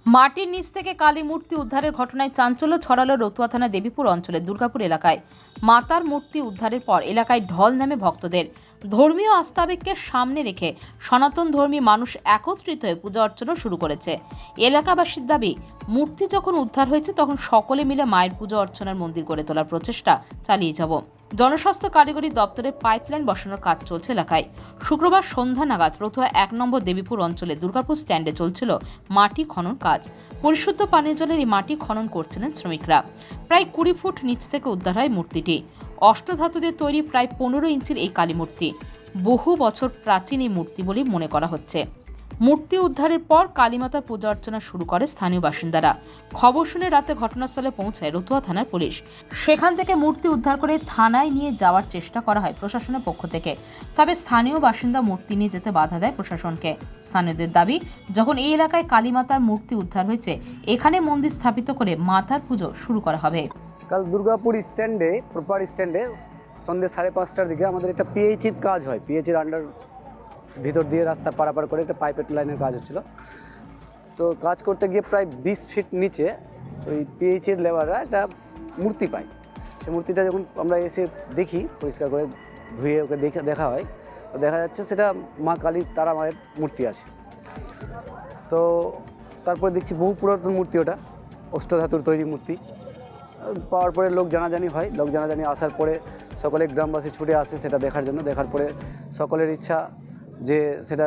মাটির নিচ থেকে কালী মূর্তি উদ্ধারের ঘটনায় চাঞ্চল্য ছড়ালো রতুয়া থানা দেবীপুর অঞ্চলের দুর্গাপুর এলাকায়। মাতার মূর্তি উদ্ধারের পর এলাকায় ঢল নামে ভক্তদের। ধর্মীয় আস্থাবেগকে সামনে রেখে সনাতন ধর্মী মানুষ একত্রিত হয়ে পূজা অর্চনা শুরু করেছে। এলাকাবাসীর দাবি, মূর্তি যখন উদ্ধার হয়েছে তখন সকলে মিলে মায়ের পূজা অর্চনার মন্দির গড়ে তোলার প্রচেষ্টা চালিয়ে যাব। জনস্বাস্থ্য কারিগরি দপ্তরের পাইপলাইন বসানোর কাজ চলছে এলাকায়। শুক্রবার সন্ধ্যা নাগাদ রতুয়া 1 নম্বর দেবীপুর অঞ্চলে দুর্গাপুর স্ট্যান্ডে চলছিল মাটি খনন কাজ। পরিশুদ্ধ পানীয় জলের এই মাটি খনন করছিলেন শ্রমিকরা। প্রায় 20 ফুট নিচ থেকে উদ্ধার হয় মূর্তিটি। অষ্টধাতুদের তৈরি প্রায় 15 ইঞ্চির এই কালী মূর্তি বহু বছর প্রাচীন এই মূর্তি বলে মনে করা হচ্ছে। মূর্তি উদ্ধারের পর কালীমাতার পূজা অর্চনা শুরু করে স্থানীয় বাসিন্দারা। খবর শুনে রাতে ঘটনাস্থলে পৌঁছায় রতুয়া থানার পুলিশ। সেখান থেকে মূর্তি উদ্ধার করে থানায় নিয়ে যাওয়ার চেষ্টা করা হয় প্রশাসনের পক্ষ থেকে। তবে স্থানীয় বাসিন্দা মূর্তি নিয়ে যেতে বাধা দেয় প্রশাসনকে। স্থানীয়দের দাবি, যখন এই এলাকায় কালীমাতার মূর্তি উদ্ধার হয়েছে, এখানে মন্দির স্থাপিত করে মাতার পুজো শুরু করা হবে। কাল দুর্গাপুর স্ট্যান্ডে, প্রপার স্ট্যান্ডে সন্ধ্যে 5:30টার দিকে আমাদের একটা পিএইচির কাজ হয়। পিএইচির আন্ডার ভিতর দিয়ে রাস্তা পারাপার করে একটা পাইপের লাইনের কাজ হচ্ছিল। তো কাজ করতে গিয়ে প্রায় 20 ফিট নিচে ওই পিএইচির লেবাররা একটা মূর্তি পায়। সেই মূর্তিটা যখন আমরা এসে দেখি, পরিষ্কার করে ধুয়ে ওকে দেখা হয়, তো দেখা যাচ্ছে সেটা মা কালী তারা মায়ের মূর্তি আছে। তো তারপরে দেখছি বহু পুরাতন মূর্তি, ওটা অষ্টধাতুর তৈরি মূর্তি। পাওয়ার পরে লোক জানাজানি হয়। লোক জানাজানি আসার পরে সকলে গ্রামবাসী ছুটে আসে সেটা দেখার জন্য। দেখার পরে সকলের ইচ্ছা যে সেটা